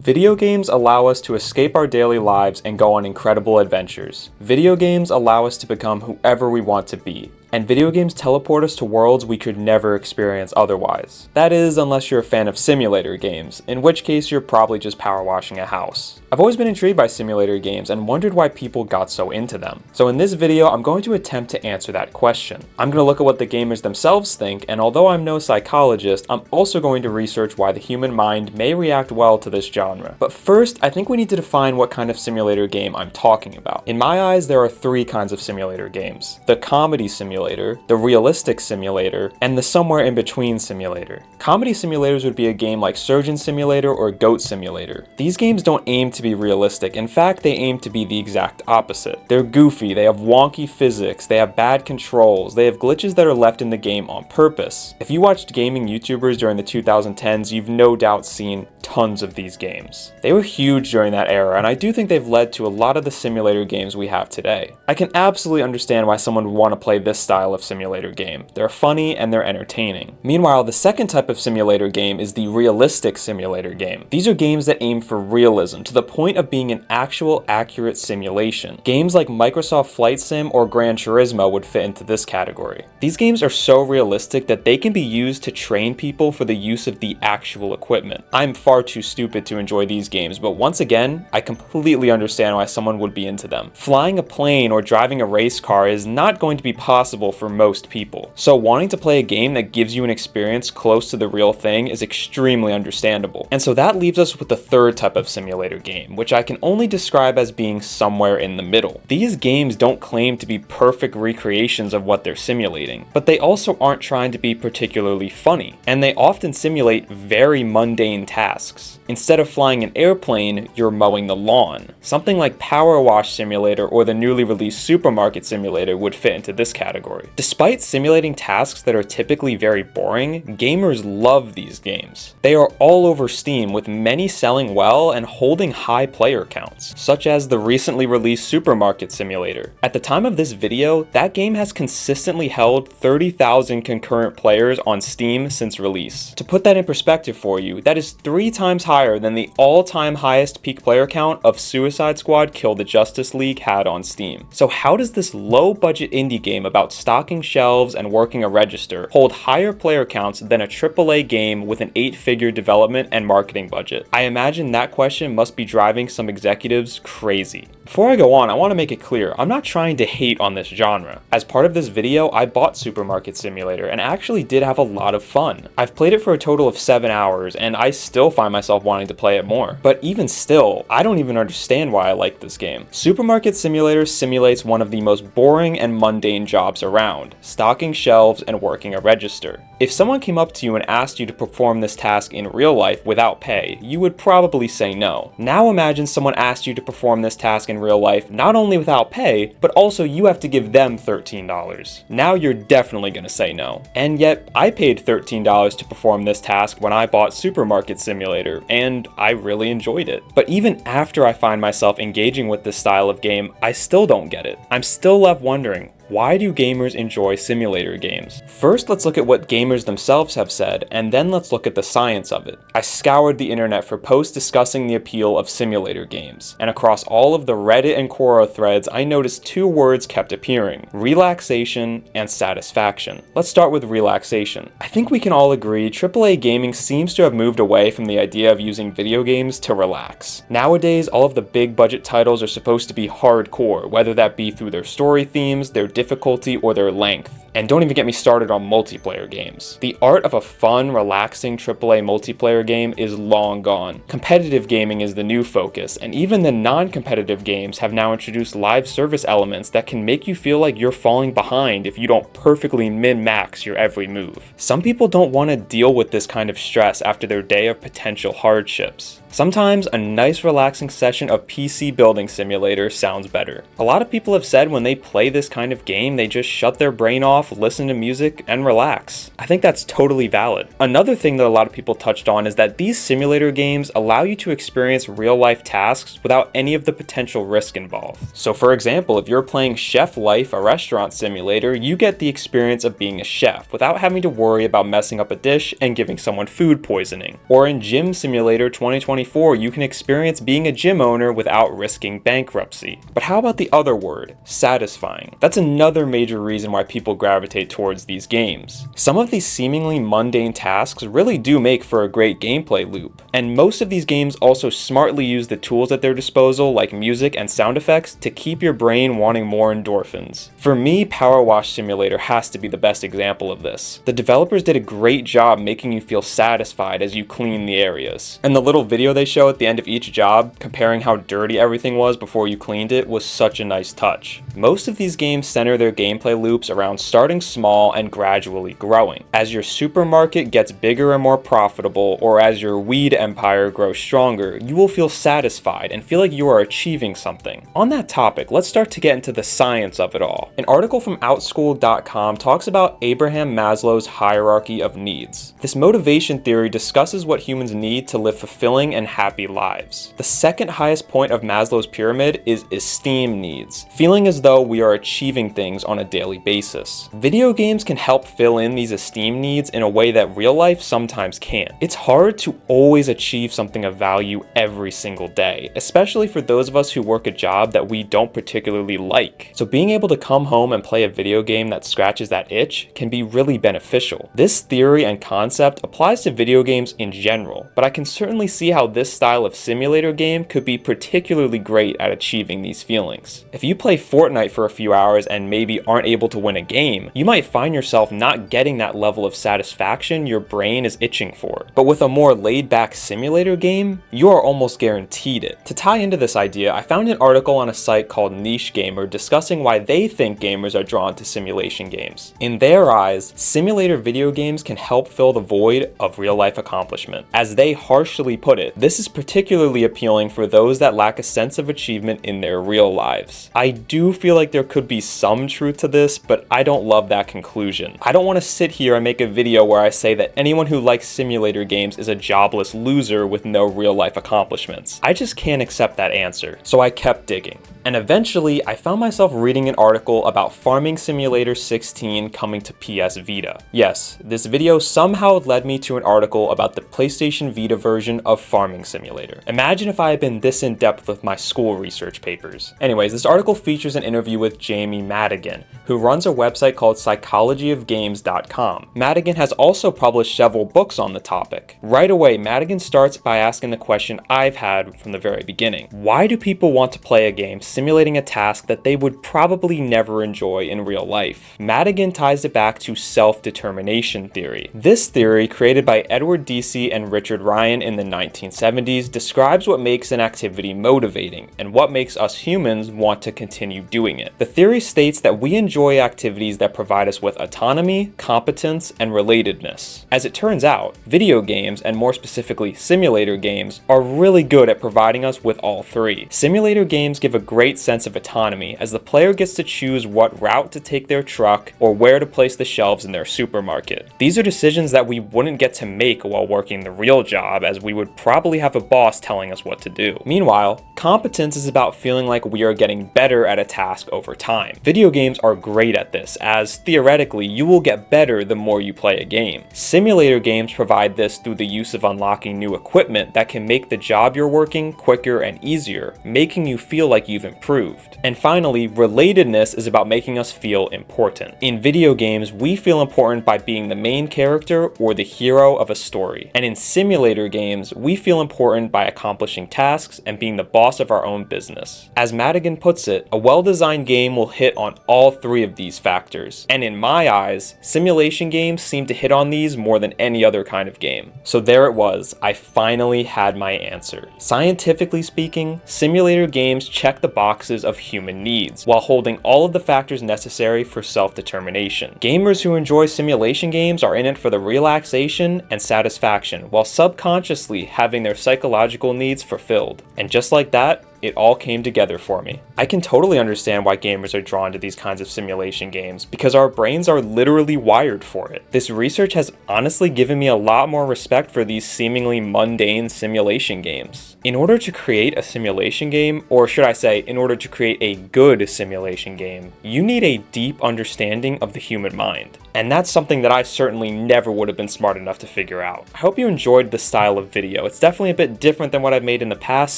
Video games allow us to escape our daily lives and go on incredible adventures. Video games allow us to become whoever we want to be. And video games teleport us to worlds we could never experience otherwise. That is, unless you're a fan of simulator games, in which case you're probably just power washing a house. I've always been intrigued by simulator games and wondered why people got so into them. So in this video, I'm going to attempt to answer that question. I'm going to look at what the gamers themselves think, and although I'm no psychologist, I'm also going to research why the human mind may react well to this genre. But first, I think we need to define what kind of simulator game I'm talking about. In my eyes, there are three kinds of simulator games: the comedy simulator, the realistic simulator, and the somewhere in between simulator. Comedy simulators would be a game like Surgeon Simulator or Goat Simulator. These games don't aim to be realistic. In fact, they aim to be the exact opposite. They're goofy, they have wonky physics, they have bad controls, they have glitches that are left in the game on purpose. If you watched gaming YouTubers during the 2010s, you've no doubt seen tons of these games. They were huge during that era, and I do think they've led to a lot of the simulator games we have today. I can absolutely understand why someone would want to play this style of simulator game. They're funny and they're entertaining. Meanwhile, the second type of simulator game is the realistic simulator game. These are games that aim for realism, to the point of being an actual accurate simulation. Games like Microsoft Flight Sim or Gran Turismo would fit into this category. These games are so realistic that they can be used to train people for the use of the actual equipment. I'm far too stupid to enjoy these games, but once again, I completely understand why someone would be into them. Flying a plane or driving a race car is not going to be possible for most people, so wanting to play a game that gives you an experience close to the real thing is extremely understandable. And so that leaves us with the third type of simulator game, which I can only describe as being somewhere in the middle. These games don't claim to be perfect recreations of what they're simulating, but they also aren't trying to be particularly funny, and they often simulate very mundane tasks. Instead of flying an airplane, you're mowing the lawn. Something like Power Wash Simulator or the newly released Supermarket Simulator would fit into this category. Despite simulating tasks that are typically very boring, gamers love these games. They are all over Steam, with many selling well and holding high player counts, such as the recently released Supermarket Simulator. At the time of this video, that game has consistently held 30,000 concurrent players on Steam since release. To put that in perspective for you, that is 3 times higher than the all-time highest peak player count of Suicide Squad Kill the Justice League had on Steam. So how does this low-budget indie game about stocking shelves and working a register hold higher player counts than a AAA game with an 8-figure development and marketing budget? I imagine that question must be driving some executives crazy. Before I go on, I want to make it clear, I'm not trying to hate on this genre. As part of this video, I bought Supermarket Simulator and actually did have a lot of fun. I've played it for a total of 7 hours, and I still find myself wanting to play it more. But even still, I don't even understand why I like this game. Supermarket Simulator simulates one of the most boring and mundane jobs around: stocking shelves and working a register. If someone came up to you and asked you to perform this task in real life without pay, you would probably say no. Now imagine someone asked you to perform this task in real life not only without pay, but also you have to give them $13. Now you're definitely gonna say no. And yet, I paid $13 to perform this task when I bought Supermarket Simulator, and I really enjoyed it. But even after I find myself engaging with this style of game, I still don't get it. I'm still left wondering, why do gamers enjoy simulator games? First, let's look at what gamers themselves have said, and then let's look at the science of it. I scoured the internet for posts discussing the appeal of simulator games, and across all of the Reddit and Quora threads, I noticed 2 words kept appearing: relaxation and satisfaction. Let's start with relaxation. I think we can all agree AAA gaming seems to have moved away from the idea of using video games to relax. Nowadays, all of the big budget titles are supposed to be hardcore, whether that be through their story themes, their difficulty, or their length. And don't even get me started on multiplayer games. The art of a fun, relaxing AAA multiplayer game is long gone. Competitive gaming is the new focus, and even the non-competitive games have now introduced live service elements that can make you feel like you're falling behind if you don't perfectly min-max your every move. Some people don't want to deal with this kind of stress after their day of potential hardships. Sometimes a nice relaxing session of PC Building Simulator sounds better. A lot of people have said when they play this kind of game, they just shut their brain off, listen to music, and relax. I think that's totally valid. Another thing that a lot of people touched on is that these simulator games allow you to experience real-life tasks without any of the potential risk involved. So for example, if you're playing Chef Life, a restaurant simulator, you get the experience of being a chef without having to worry about messing up a dish and giving someone food poisoning. Or in Gym Simulator 2020 2024, you can experience being a gym owner without risking bankruptcy. But how about the other word, satisfying? That's another major reason why people gravitate towards these games. Some of these seemingly mundane tasks really do make for a great gameplay loop, and most of these games also smartly use the tools at their disposal like music and sound effects to keep your brain wanting more endorphins. For me, Power Wash Simulator has to be the best example of this. The developers did a great job making you feel satisfied as you clean the areas. And the little video they show at the end of each job, comparing how dirty everything was before you cleaned it, was such a nice touch. Most of these games center their gameplay loops around starting small and gradually growing. As your supermarket gets bigger and more profitable, or as your weed empire grows stronger, you will feel satisfied and feel like you are achieving something. On that topic, let's start to get into the science of it all. An article from Outschool.com talks about Abraham Maslow's hierarchy of needs. This motivation theory discusses what humans need to live fulfilling and happy lives. The second highest point of Maslow's pyramid is esteem needs, feeling as though we are achieving things on a daily basis. Video games can help fill in these esteem needs in a way that real life sometimes can't. It's hard to always achieve something of value every single day, especially for those of us who work a job that we don't particularly like. So being able to come home and play a video game that scratches that itch can be really beneficial. This theory and concept applies to video games in general, but I can certainly see how this style of simulator game could be particularly great at achieving these feelings. If you play Fortnite for a few hours and maybe aren't able to win a game, you might find yourself not getting that level of satisfaction your brain is itching for. But with a more laid-back simulator game, you are almost guaranteed it. To tie into this idea, I found an article on a site called Niche Gamer discussing why they think gamers are drawn to simulation games. In their eyes, simulator video games can help fill the void of real-life accomplishment. As they harshly put it, this is particularly appealing for those that lack a sense of achievement in their real lives. I do feel like there could be some truth to this, but I don't love that conclusion. I don't want to sit here and make a video where I say that anyone who likes simulator games is a jobless loser with no real-life accomplishments. I just can't accept that answer, so I kept digging. And eventually, I found myself reading an article about Farming Simulator 16 coming to PS Vita. Yes, this video somehow led me to an article about the PlayStation Vita version of Farming Simulator. Imagine if I had been this in-depth with my school research papers. Anyways, this article features an interview with Jamie Madigan, who runs a website called psychologyofgames.com. Madigan has also published several books on the topic. Right away, Madigan starts by asking the question I've had from the very beginning. Why do people want to play a game simulating a task that they would probably never enjoy in real life? Madigan ties it back to self-determination theory. This theory, created by Edward Deci and Richard Ryan in the 1970s, describes what makes an activity motivating and what makes us humans want to continue doing it. The theory states that we enjoy activities that provide us with autonomy, competence, and relatedness. As it turns out, video games, and more specifically simulator games, are really good at providing us with all three. Simulator games give a great sense of autonomy, as the player gets to choose what route to take their truck or where to place the shelves in their supermarket. These are decisions that we wouldn't get to make while working the real job, as we would probably have a boss telling us what to do. Meanwhile, competence is about feeling like we are getting better at a task over time. Video games are great at this, as theoretically you will get better the more you play a game. Simulator games provide this through the use of unlocking new equipment that can make the job you're working quicker and easier, making you feel like you've improved. And finally, relatedness is about making us feel important. In video games, we feel important by being the main character or the hero of a story. And in simulator games, we feel important by accomplishing tasks and being the boss of our own business. As Madigan puts it, a well-designed game will hit on all three of these factors. And in my eyes, simulation games seem to hit on these more than any other kind of game. So there it was, I finally had my answer. Scientifically speaking, simulator games check the boxes of human needs, while holding all of the factors necessary for self-determination. Gamers who enjoy simulation games are in it for the relaxation and satisfaction, while subconsciously having their psychological needs fulfilled. And just like that, it all came together for me. I can totally understand why gamers are drawn to these kinds of simulation games, because our brains are literally wired for it. This research has honestly given me a lot more respect for these seemingly mundane simulation games. In order to create a simulation game, or should I say, in order to create a good simulation game, you need a deep understanding of the human mind. And that's something that I certainly never would have been smart enough to figure out. I hope you enjoyed this style of video. It's definitely a bit different than what I've made in the past,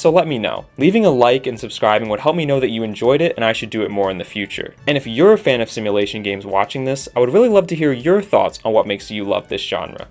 so let me know. Leaving a like and subscribing would help me know that you enjoyed it and I should do it more in the future. And if you're a fan of simulation games watching this, I would really love to hear your thoughts on what makes you love this genre.